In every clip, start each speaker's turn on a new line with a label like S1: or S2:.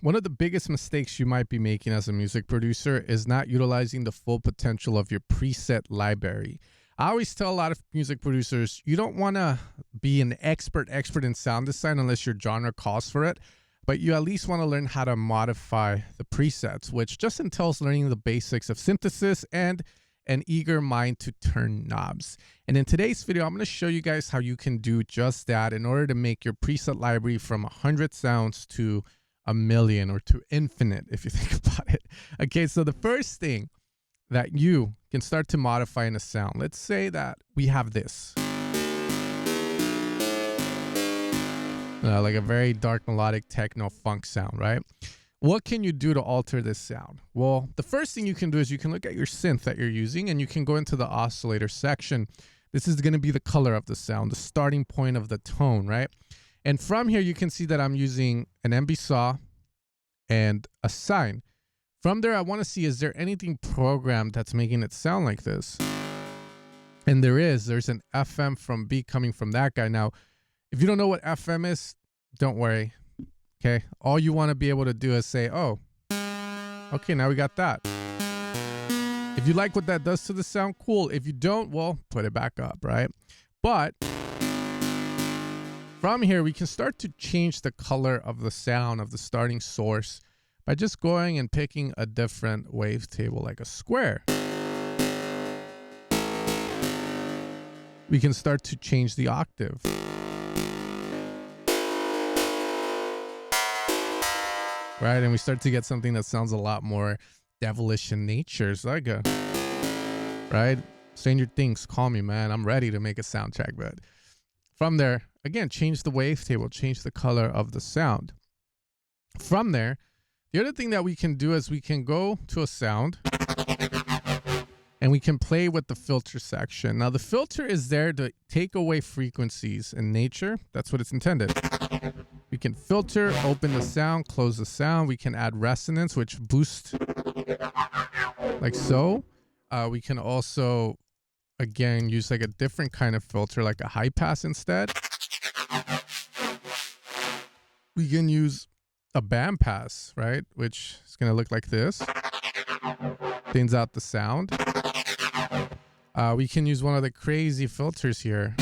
S1: One of the biggest mistakes you might be making as a music producer is not utilizing the full potential of your preset library. I always tell a lot of music producers, you don't want to be an expert in sound design unless your genre calls for it, but you at least want to learn how to modify the presets, which just entails learning the basics of synthesis and an eager mind to turn knobs. And in today's video, I'm going to show you guys how you can do just that in order to make your preset library from 100 sounds to 1,000,000 or to infinite, if you think about it. Okay, so the first thing that you can start to modify in a sound, let's say that we have this. Like a very dark melodic techno funk sound, right? What can you do to alter this sound? Well, the first thing you can do is you can look at your synth that you're using and you can go into the oscillator section. This is going to be the color of the sound, the starting point of the tone, right? And from here, you can see that I'm using an MB saw and a sine. From there, I want to see, is there anything programmed that's making it sound like this? And there's an FM from B coming from that guy. Now, if you don't know what FM is, don't worry. Okay, all you want to be able to do is say, oh, okay, now we got that. If you like what that does to the sound, cool. If you don't, well, put it back up, right? But from here, we can start to change the color of the sound of the starting source by just going and picking a different wavetable, like a square. We can start to change the octave. Right, and we start to get something that sounds a lot more devilish in nature. It's like a, right? Stranger Things, call me, man. I'm ready to make a soundtrack. But from there, again, change the wavetable, change the color of the sound. From there, the other thing that we can do is we can go to a sound and we can play with the filter section. Now, the filter is there to take away frequencies in nature. That's what it's intended. We can filter, open the sound, close the sound. We can add resonance, which boosts like so. We can also, again, use like a different kind of filter, like a high pass instead. We can use a band pass, right? Which is going to look like this. Thins out the sound. We can use one of the crazy filters here.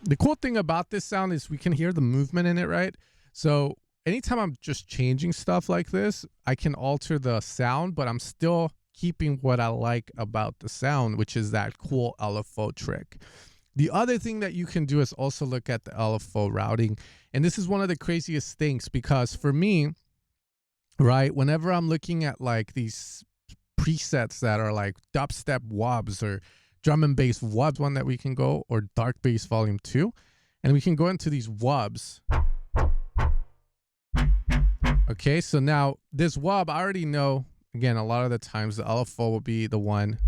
S1: The cool thing about this sound is we can hear the movement in it, right? So anytime I'm just changing stuff like this, I can alter the sound, but I'm still keeping what I like about the sound, which is that cool LFO trick. The other thing that you can do is also look at the LFO routing. And this is one of the craziest things because for me, right, whenever I'm looking at like these presets that are like dubstep Wubs or drum and bass Wubs, one that we can go, or dark bass volume 2, and we can go into these Wubs. Okay, so now this Wub, I already know, again, a lot of the times the LFO will be the one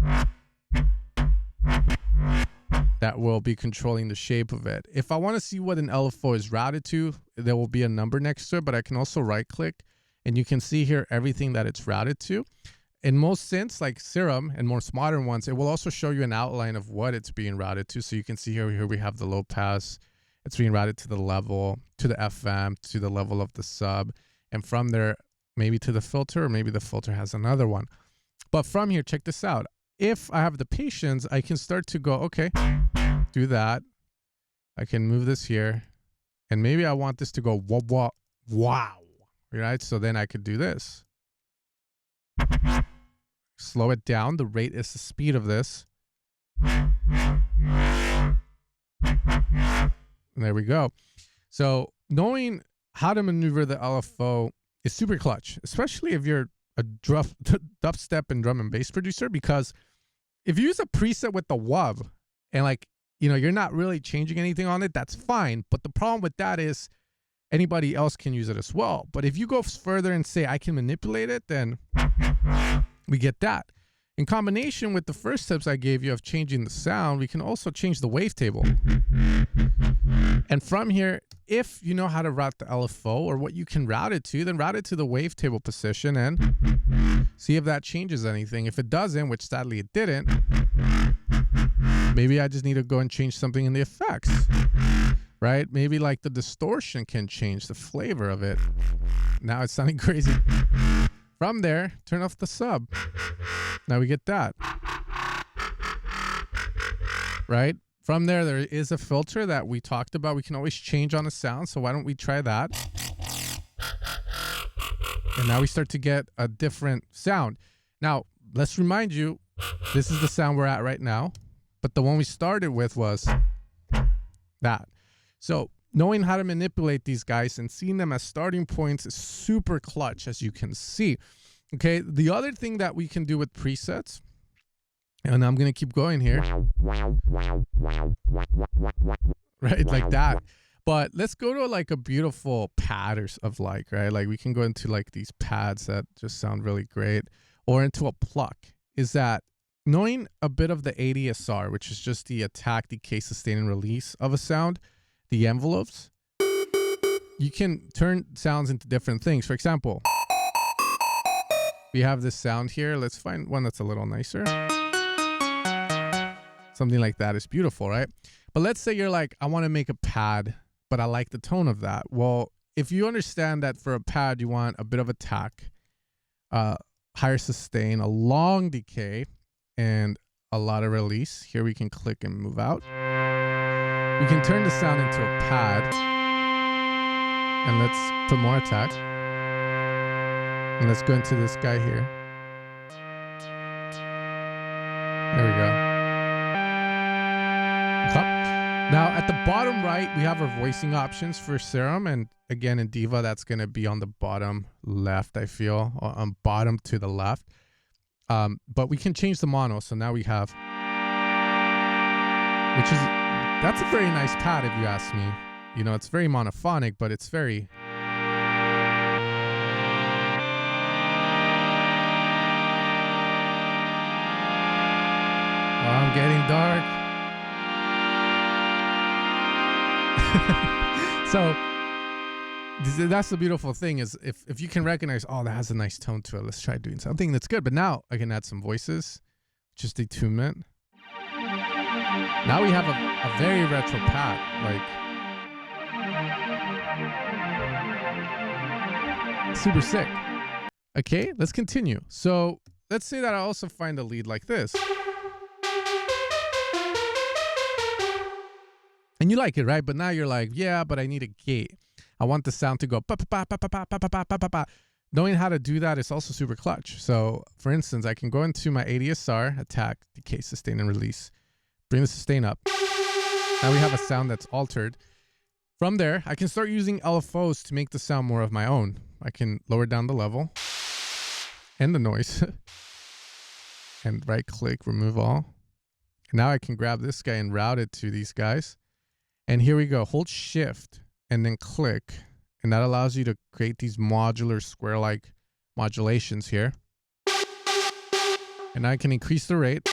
S1: that will be controlling the shape of it. If I want to see what an LFO is routed to, there will be a number next to it, but I can also right click and you can see here everything that it's routed to. In most synths like Serum and most modern ones, it will also show you an outline of what it's being routed to. So you can see here we have the low pass. It's being routed to the level, to the FM, to the level of the sub. And from there, maybe to the filter, or maybe the filter has another one. But from here, check this out. If I have the patience, I can start to go, okay, do that. I can move this here. And maybe I want this to go, wow, right? So then I could do this. Slow it down. The rate is the speed of this. And there we go. So knowing how to maneuver the LFO is super clutch, especially if you're a dubstep and drum and bass producer, because if you use a preset with the Wub and like, you know, you're not really changing anything on it, that's fine. But the problem with that is anybody else can use it as well. But if you go further and say I can manipulate it, then we get that. In combination with the first tips I gave you of changing the sound, we can also change the wavetable. And from here, if you know how to route the LFO or what you can route it to, then route it to the wavetable position and see if that changes anything. If it doesn't, which sadly it didn't, Maybe I just need to go and change something in the effects, right? Maybe like the distortion can change the flavor of it. Now it's sounding crazy. From there, turn off the sub. Now we get that. Right? From there, there is a filter that we talked about. We can always change on the sound. So why don't we try that? And now we start to get a different sound. Now, let's remind you, this is the sound we're at right now. But the one we started with was that. So knowing how to manipulate these guys and seeing them as starting points is super clutch, as you can see. Okay, the other thing that we can do with presets, and I'm going to keep going here. Right, like that. But let's go to like a beautiful pad of like, right? Like we can go into like these pads that just sound really great, or into a pluck. Is that knowing a bit of the ADSR, which is just the attack, decay, sustain, and release of a sound, the envelopes, you can turn sounds into different things. For example, we have this sound here. Let's find one that's a little nicer. Something like that is beautiful, right? But let's say you're like, I want to make a pad, but I like the tone of that. Well, if you understand that for a pad, you want a bit of attack, higher sustain, a long decay, and a lot of release. Here we can click and move out. We can turn the sound into a pad. And let's put more attack. And let's go into this guy here. There we go. Now at the bottom right, we have our voicing options for Serum. And again, in Diva, that's going to be on the bottom left, I feel, or on bottom to the left. But we can change the mono. So now we have, that's a very nice pad if you ask me. You know, it's very monophonic, but it's very... Oh, I'm getting dark. So that's the beautiful thing is if you can recognize, oh, that has a nice tone to it. Let's try doing something that's good. But now I can add some voices, just attunement. Now we have a very retro pad, like super sick. Okay, let's continue. So let's say that I also find a lead like this. And you like it, right? But now you're like, yeah, but I need a gate. I want the sound to go pa pa pa pa pa pa pa pa pa pa pa. Knowing how to do that is also super clutch. So for instance, I can go into my ADSR, attack, decay, sustain, and release. Bring the sustain up. Now we have a sound that's altered. From there, I can start using LFOs to make the sound more of my own. I can lower down the level and the noise. And right click, remove all. Now I can grab this guy and route it to these guys. And here we go. Hold shift and then click. And that allows you to create these modular square-like modulations here. And I can increase the rate.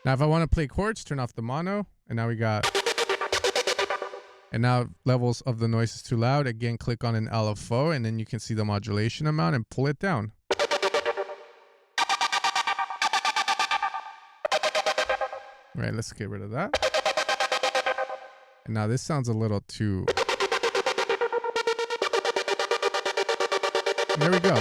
S1: Now, if I want to play chords, turn off the mono. And now we got... And now levels of the noise is too loud. Again, click on an LFO. And then you can see the modulation amount and pull it down. All right, let's get rid of that. And now this sounds a little too... There we go.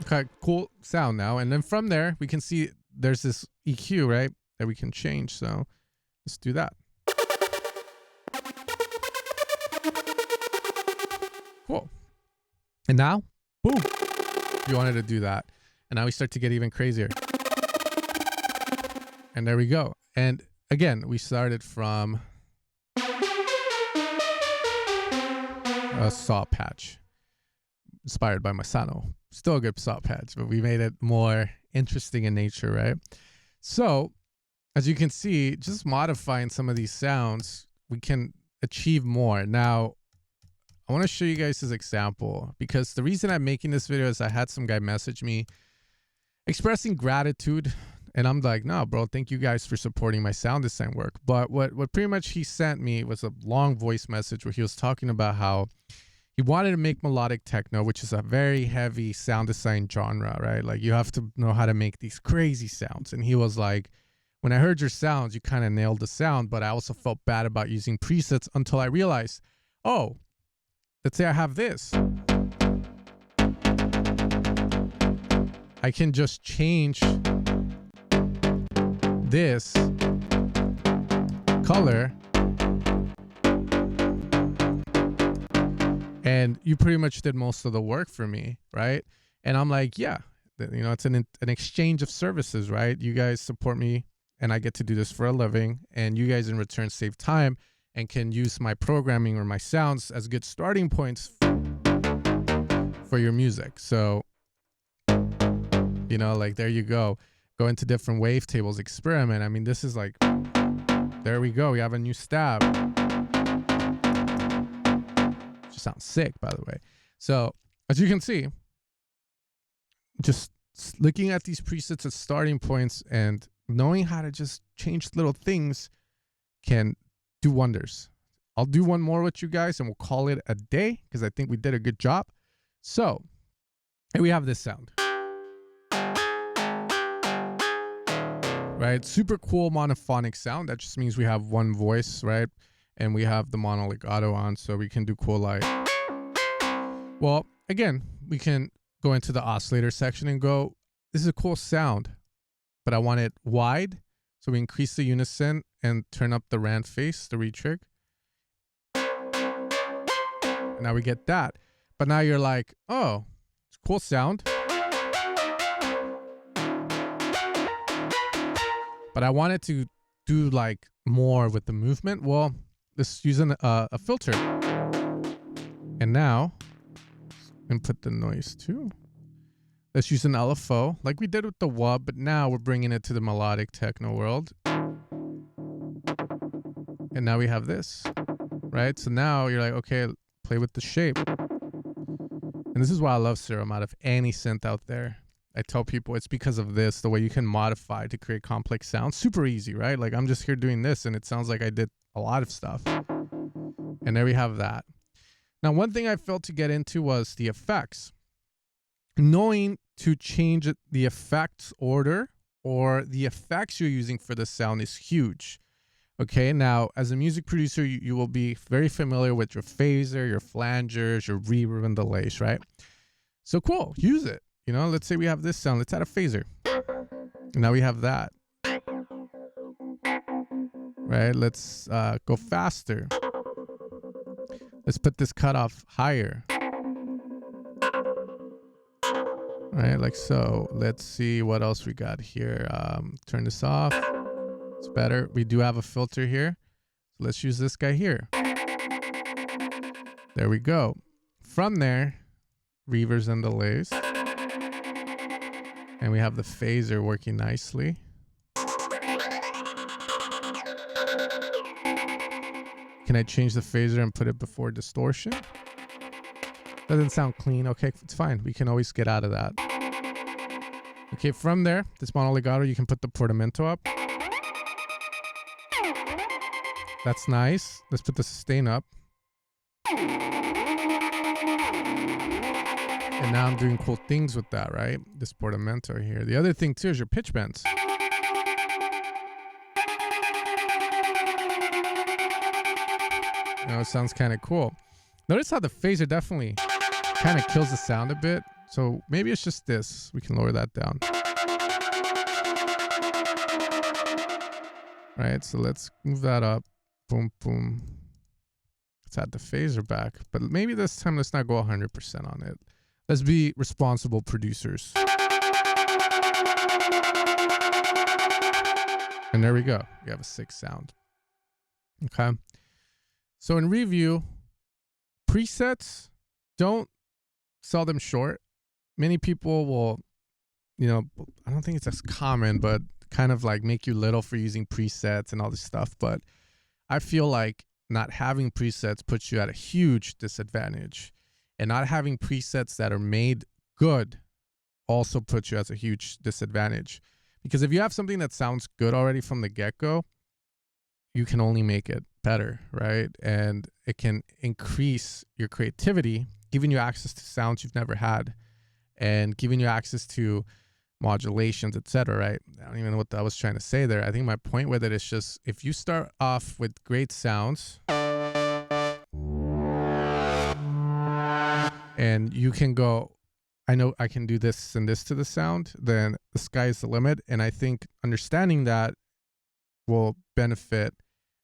S1: Okay, cool sound now. And then from there, we can see there's this EQ, right, that we can change. So let's do that. Cool. And now, boom. You wanted to do that. And now we start to get even crazier. And there we go. And again, we started from a saw patch inspired by Masano. Still a good saw patch, but we made it more interesting in nature, right? So as you can see, just modifying some of these sounds, we can achieve more. Now, I want to show you guys this example because the reason I'm making this video is I had some guy message me expressing gratitude. And I'm like, no, bro, thank you guys for supporting my sound design work. But what pretty much he sent me was a long voice message where he was talking about how he wanted to make melodic techno, which is a very heavy sound design genre, right? Like you have to know how to make these crazy sounds. And he was like, when I heard your sounds, you kind of nailed the sound, but I also felt bad about using presets until I realized, oh, let's say I have this. I can just change this color and you pretty much did most of the work for me, right? And I'm like, yeah, you know, it's an exchange of services, right? You guys support me and I get to do this for a living, and you guys in return save time and can use my programming or my sounds as good starting points for your music. So, you know, like there you go. Go into different wavetables, experiment. I mean, this is like, there we go. We have a new stab. Just sounds sick, by the way. So as you can see, just looking at these presets as starting points and knowing how to just change little things can do wonders. I'll do one more with you guys and we'll call it a day because I think we did a good job. So here we have this sound. Right? Super cool monophonic sound. That just means we have one voice, right? And we have the mono legato on, so we can do cool like. Well, again, we can go into the oscillator section and go, this is a cool sound, but I want it wide. So we increase the unison and turn up the rand face, the retrig. And now we get that. But now you're like, oh, it's a cool sound. But I wanted to do like more with the movement. Well, let's use a filter. And now, input the noise too. Let's use an LFO like we did with the Wub, but now we're bringing it to the melodic techno world. And now we have this, right? So now you're like, okay, play with the shape. And this is why I love Serum out of any synth out there. I tell people it's because of this, the way you can modify to create complex sounds. Super easy, right? Like I'm just here doing this and it sounds like I did a lot of stuff. And there we have that. Now, one thing I failed to get into was the effects. Knowing to change the effects order or the effects you're using for the sound is huge. Okay, now as a music producer, you will be very familiar with your phaser, your flangers, your reverb and delays, right? So cool, use it. You know, let's say we have this sound. Let's add a phaser. Now we have that. Right, let's go faster. Let's put this cutoff higher. Right, like so. Let's see what else we got here. Turn this off. It's better. We do have a filter here. So let's use this guy here. There we go. From there, reverbs and delays. And we have the phaser working nicely. Can I change the phaser and put it before distortion? Doesn't sound clean. Okay, it's fine. We can always get out of that. Okay, from there, this mono legato, you can put the portamento up. That's nice. Let's put the sustain up. And now I'm doing cool things with that, right? This portamento here. The other thing too is your pitch bends. You know, it sounds kind of cool. Notice how the phaser definitely kind of kills the sound a bit. So maybe it's just this. We can lower that down. Right, so let's move that up. Boom, boom. Let's add the phaser back. But maybe this time let's not go 100% on it. Let's be responsible producers. And there we go. We have a sick sound. Okay. So in review, presets, don't sell them short. Many people will, you know, I don't think it's as common, but kind of like make you little for using presets and all this stuff. But I feel like not having presets puts you at a huge disadvantage. And not having presets that are made good also puts you at a huge disadvantage. Because if you have something that sounds good already from the get-go, you can only make it better, right? And it can increase your creativity, giving you access to sounds you've never had and giving you access to modulations, etc. Right? I don't even know what I was trying to say there. I think my point with it is just if you start off with great sounds and you can go, I know I can do this and this to the sound, then the sky's the limit. And I think understanding that will benefit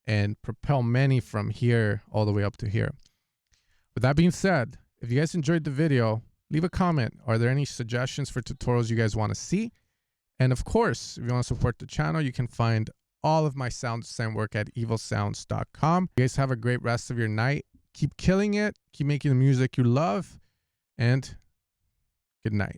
S1: and propel many from here all the way up to here. With that being said, if you guys enjoyed the video, leave a comment. Are there any suggestions for tutorials you guys want to see? And of course, if you want to support the channel, you can find all of my sound design work at evilsounds.com. You guys have a great rest of your night. Keep killing it. Keep making the music you love. And good night.